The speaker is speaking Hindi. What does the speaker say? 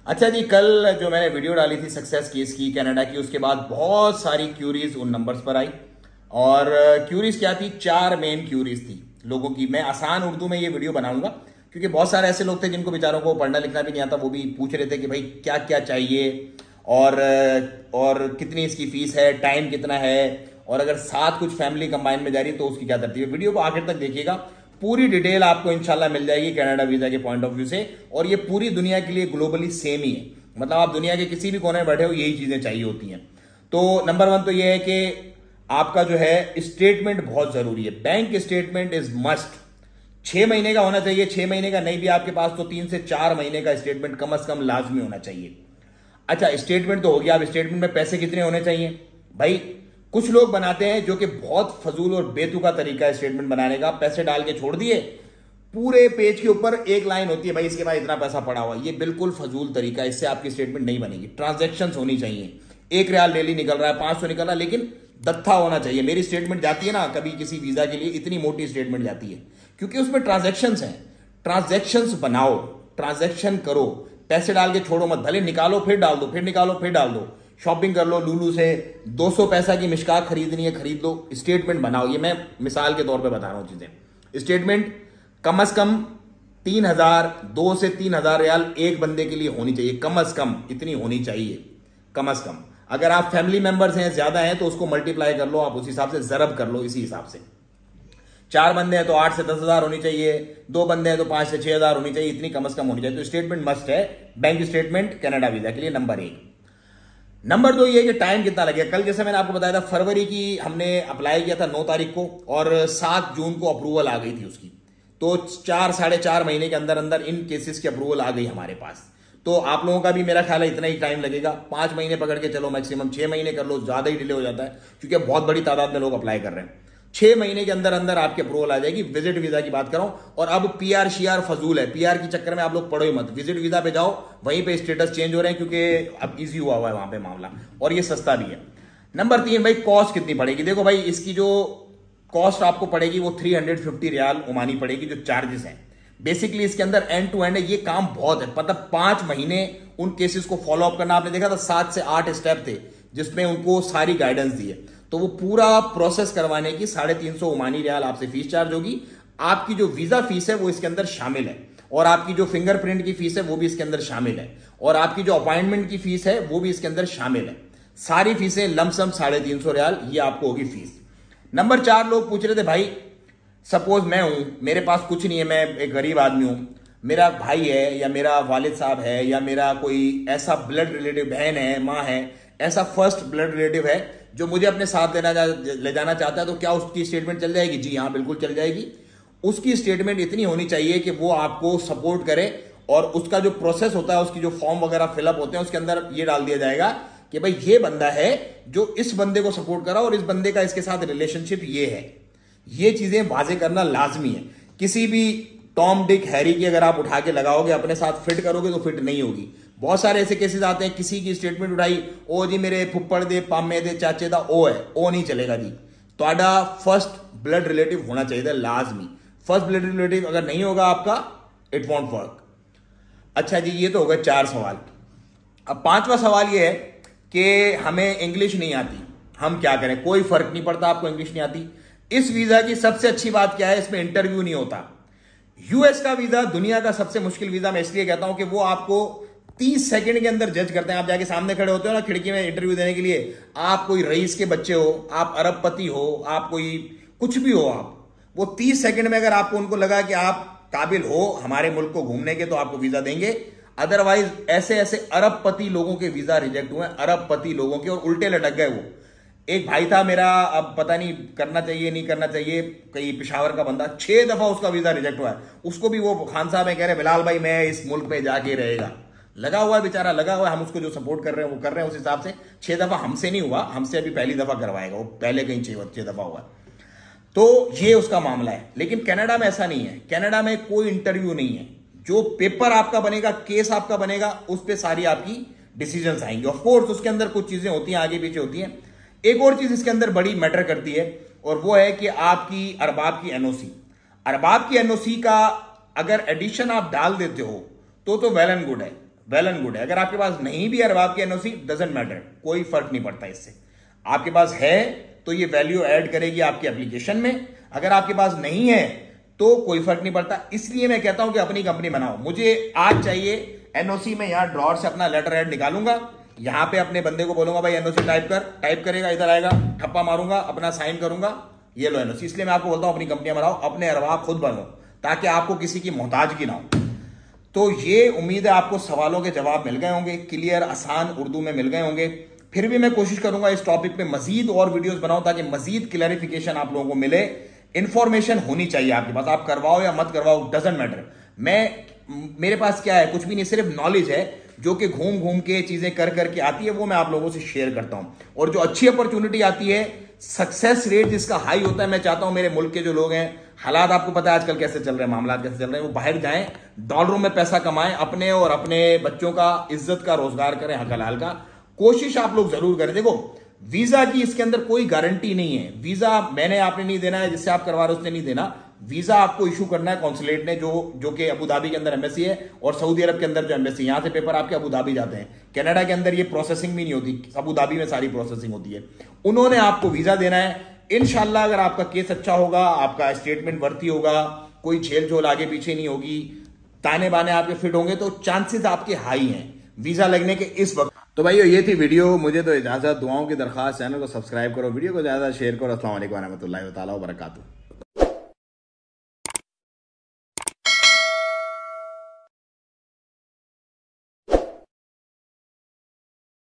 अच्छा जी, कल जो मैंने वीडियो डाली थी सक्सेस केस की कनाडा की, उसके बाद बहुत सारी क्यूरीज उन नंबर्स पर आई। और क्यूरीज क्या थी? 4 मेन क्यूरीज थी लोगों की। मैं आसान उर्दू में ये वीडियो बनाऊंगा क्योंकि बहुत सारे ऐसे लोग थे जिनको बेचारों को पढ़ना लिखना भी नहीं आता। वो भी पूछ रहे थे कि भाई क्या क्या चाहिए और कितनी इसकी फीस है, टाइम कितना है, और अगर साथ कुछ फैमिली कंबाइन में जा रही है तो उसकी क्या तरतीब है। वीडियो को आखिर तक देखिएगा, पूरी डिटेल आपको इंशाल्लाह मिल जाएगी कनाडा वीजा के पॉइंट ऑफ व्यू से। और ये पूरी दुनिया के लिए ग्लोबली सेम ही है, मतलब आप दुनिया के किसी भी कोने में बैठे हो यही चीजें चाहिए होती हैं। तो नंबर 1 तो ये है कि आपका जो है स्टेटमेंट बहुत जरूरी है। Bank statement is must. 6 महीने का होना चाहिए, 6 महीने का नहीं भी आपके पास तो 3 से 4 महीने का स्टेटमेंट कम से कम लाजमी होना चाहिए। अच्छा, स्टेटमेंट तो हो गया। अब स्टेटमेंट में पैसे कितने होने चाहिए भाई? कुछ लोग बनाते हैं जो कि बहुत फजूल और बेतुका तरीका है स्टेटमेंट बनाने का। पैसे डाल के छोड़ दिए, पूरे पेज के ऊपर एक लाइन होती है, भाई इसके बाद इतना पैसा पड़ा हुआ। ये बिल्कुल फजूल तरीका है, इससे आपकी स्टेटमेंट नहीं बनेगी। ट्रांजैक्शंस होनी चाहिए। 1 रियाल डेली निकल रहा है, 500 निकल रहा है, लेकिन दत्था होना चाहिए। मेरी स्टेटमेंट जाती है ना कभी किसी वीजा के लिए, इतनी मोटी स्टेटमेंट जाती है क्योंकि उसमें ट्रांजैक्शंस हैं। ट्रांजैक्शंस बनाओ, ट्रांजैक्शन करो, पैसे डाल के छोड़ो मत। भले निकालो फिर डाल दो, फिर निकालो फिर डाल दो। शॉपिंग कर लो लूलू से, 200 पैसा की मिशकाक खरीदनी है खरीद लो। स्टेटमेंट बनाओ। ये मैं मिसाल के तौर पे बता रहा हूं चीजें। स्टेटमेंट कम से कम 3,000, 2 से 3,000 रियाल एक बंदे के लिए होनी चाहिए। कम से कम इतनी होनी चाहिए, कम से कम। अगर आप फैमिली मेंबर्स हैं, ज्यादा हैं, तो उसको मल्टीप्लाई कर लो, आप उस हिसाब से जरब कर लो। इसी हिसाब से 4 बंदे हैं तो 8 से 10,000 होनी चाहिए, 2 बंदे हैं तो 5 से 6,000 होनी चाहिए। इतनी कम से कम होनी चाहिए। तो स्टेटमेंट मस्ट है, बैंक स्टेटमेंट कनाडा वीजा के लिए नंबर 1। नंबर 2 ये कि टाइम कितना लगेगा। कल जैसे मैंने आपको बताया था, फरवरी की हमने अप्लाई किया था 9 तारीख को और 7 जून को अप्रूवल आ गई थी उसकी। तो 4 साढ़े 4 महीने के अंदर अंदर इन केसेस की अप्रूवल आ गई हमारे पास। तो आप लोगों का भी मेरा ख्याल है इतना ही टाइम लगेगा। 5 महीने पकड़ के चलो, मैक्सिमम 6 महीने कर लो, ज्यादा ही डिले हो जाता है क्योंकि बहुत बड़ी तादाद में लोग अप्लाई कर रहे हैं। 6 महीने के अंदर अंदर आपकी अप्रूवल आ जाएगी। विजिट वीजा की बात कर रहा हूं। और अब पीआर शियार फजूल है, पीआर के चक्कर में आप लोग पढ़ो ही मत। विजिट वीजा पे जाओ, वहीं पे स्टेटस चेंज हो रहे हैं क्योंकि अब इजी हुआ है वहां पे मामला, और ये सस्ता भी है। नंबर 3 भाई, कॉस्ट कितनी पड़ेगी। देखो भाई, इसकी जो कॉस्ट आपको पड़ेगी वो 350 रियाल ओमानी पड़ेगी, जो चार्जेस हैं। बेसिकली इसके अंदर एंड टू एंड है, ये काम बहुत है। मतलब 5 महीने उन केसेस को फॉलो अप करना। आपने देखा था 7 से 8 स्टेप थे जिसमें उनको सारी गाइडेंस दी है। तो वो पूरा प्रोसेस करवाने की 350 ओमानी रियाल आपसे फीस चार्ज होगी। आपकी जो वीजा फीस है वो इसके अंदर शामिल है, और आपकी जो फिंगरप्रिंट की फीस है वो भी इसके अंदर शामिल है, और आपकी जो अपॉइंटमेंट की फीस है वो भी इसके अंदर शामिल है। सारी फीसें लमसम 350 रियाल ये आपको होगी फीस। नंबर 4 लोग पूछ रहे थे भाई, सपोज मैं हूं, मेरे पास कुछ नहीं है, मैं एक गरीब आदमी हूं, मेरा भाई है या मेरा वालिद साहब है या मेरा कोई ऐसा ब्लड रिलेटिव, बहन है, माँ है, ऐसा फर्स्ट ब्लड रिलेटिव है जो मुझे अपने साथ ले जाना चाहता है, तो क्या उसकी स्टेटमेंट चल जाएगी? जी हाँ, बिल्कुल चल जाएगी। उसकी स्टेटमेंट इतनी होनी चाहिए कि वो आपको सपोर्ट करे, और उसका जो प्रोसेस होता है, उसकी जो फॉर्म वगैरह फिलअप होते हैं, उसके अंदर ये डाल दिया जाएगा कि भाई ये बंदा है जो इस बंदे को सपोर्ट करा और इस बंदे का इसके साथ रिलेशनशिप ये है। ये चीजें वाजे करना लाजमी है। किसी भी टॉम डिक हैरी की अगर आप उठा के लगाओगे, अपने साथ फिट करोगे तो फिट नहीं होगी। बहुत सारे ऐसे केसेस आते हैं, किसी की स्टेटमेंट उठाई, ओ जी मेरे फुप्पड़ दे, पामे दे, चाचे दा ओ है, ओ नहीं चलेगा जी। ਤੁਹਾਡਾ फर्स्ट ब्लड रिलेटिव होना चाहिए लाजमी। फर्स्ट ब्लड रिलेटिव अगर नहीं होगा आपका, इट वॉन्ट वर्क। अच्छा जी, ये तो हो गए 4 सवाल। अब 5वां सवाल ये है कि हमें इंग्लिश नहीं आती, हम क्या करें? कोई फर्क नहीं पड़ता, आपको इंग्लिश नहीं आती। इस वीजा की सबसे अच्छी बात क्या है? इसमें इंटरव्यू नहीं होता। यूएस का वीजा दुनिया का सबसे मुश्किल वीजा मैं इसलिए कहता हूं कि वो आपको 30 सेकंड के अंदर जज करते हैं। आप जाके सामने खड़े होते हो ना खिड़की में इंटरव्यू देने के लिए, आप कोई रईस के बच्चे हो, आप अरबपति हो, आप कोई कुछ भी हो, आप वो 30 सेकंड में अगर आपको उनको लगा कि आप काबिल हो हमारे मुल्क को घूमने के, तो आपको वीजा देंगे। अदरवाइज ऐसे ऐसे अरबपति लोगों के वीजा रिजेक्ट हुए, अरबपति लोगों के, और उल्टे लटक गए। वो एक भाई था मेरा, अब पता नहीं करना चाहिए नहीं करना चाहिए, कहीं पिशावर का बंदा, 6 दफा उसका वीजा रिजेक्ट हुआ है। उसको भी वो खान साहब है, कह रहे बिलाल भाई मैं इस मुल्क में जाके रहेगा। लगा हुआ है बेचारा, लगा हुआ है। हम उसको जो सपोर्ट कर रहे हैं वो कर रहे हैं उस हिसाब से। 6 दफा हमसे नहीं हुआ, हमसे अभी पहली दफा करवाएगा वो, पहले कहीं 6 दफा हुआ। तो ये उसका मामला है। लेकिन कनाडा में ऐसा नहीं है। कनाडा में कोई इंटरव्यू नहीं है। जो पेपर आपका बनेगा, केस आपका बनेगा, उस पर सारी आपकी डिसीजन आएंगे। ऑफकोर्स उसके अंदर कुछ चीजें होती हैं, आगे पीछे होती हैं। एक और चीज इसके अंदर बड़ी मैटर करती है, और वो है कि आपकी अरबाब की एनओसी। अरबाब की एनओसी का अगर एडिशन आप डाल देते हो तो वेल एंड गुड है। वेल एंड गुड है। अगर आपके पास नहीं भी है अरबाब की एनओसी, डजंट मैटर, कोई फर्क नहीं पड़ता इससे। आपके पास है तो ये वैल्यू ऐड करेगी आपकी एप्लीकेशन में, अगर आपके पास नहीं है तो कोई फर्क नहीं पड़ता। इसलिए मैं कहता हूं कि अपनी कंपनी बनाओ। मुझे आज चाहिए एनओसी, में यहां ड्रॉर से अपना लेटर हेड निकालूंगा, यहां पे अपने बंदे को बोलूंगा भाई एनओसी टाइप करेगा, इधर आएगा, ठप्पा मारूंगा, अपना साइन करूंगा, ये लो एनओसी। इसलिए मैं आपको बोलता हूं अपनी कंपनियां बनाओ, अपने अरबाब खुद बनो, ताकि आपको किसी की मोहताजगी ना हो। तो ये उम्मीद है आपको सवालों के जवाब मिल गए होंगे, क्लियर आसान उर्दू में मिल गए होंगे। फिर भी मैं कोशिश करूंगा इस टॉपिक पे मजीद और वीडियोस बनाऊं ताकि मजीद क्लैरिफिकेशन आप लोगों को मिले। इंफॉर्मेशन होनी चाहिए आपके पास, आप करवाओ या मत करवाओ डजंट मैटर। मेरे पास क्या है, कुछ भी नहीं, सिर्फ नॉलेज है जो कि घूम घूम के चीजें कर करके आती है, वो मैं आप लोगों से शेयर करता हूं। और जो अच्छी अपॉर्चुनिटी आती है, सक्सेस रेट जिसका हाई होता है, मैं चाहता हूं मेरे मुल्क के जो लोग हैं, हालात आपको पता है आजकल कैसे चल रहे हैं, मामला कैसे चल रहे हैं, वो बाहर जाएं, डॉलरों में पैसा कमाएं, अपने और अपने बच्चों का इज्जत का रोजगार करें, हक हलाल का। कोशिश आप लोग जरूर करें। देखो वीजा की इसके अंदर कोई गारंटी नहीं है, वीजा मैंने आपने नहीं देना है, जिससे आप करवा रहे हो उसने नहीं देना। वीजा आपको इशू करना है कॉन्सुलेट ने, जो कि अबू धाबी के अंदर एम्बेसी है, और सऊदी अरब के अंदर जो एम्बेसी, यहां से पेपर आपके अबू धाबी जाते हैं। कनाडा के अंदर ये प्रोसेसिंग भी नहीं होती, अबू धाबी में सारी प्रोसेसिंग होती है। उन्होंने आपको वीजा देना है। इंशाल्लाह अगर आपका केस अच्छा होगा, आपका स्टेटमेंट वर्ती होगा, कोई झेल झोल आगे पीछे नहीं होगी, ताने बाने आपके फिट होंगे, तो चांसेस आपके हाई हैं वीजा लगने के इस वक्त। तो भाइयों ये थी वीडियो, मुझे तो इजाजत, दुआओं की दरखास्त, चैनल को सब्सक्राइब करो, वीडियो को ज्यादा शेयर करो। अस्सलाम वालेकुम रहमतुल्लाहि व तआला व बरकातुहू।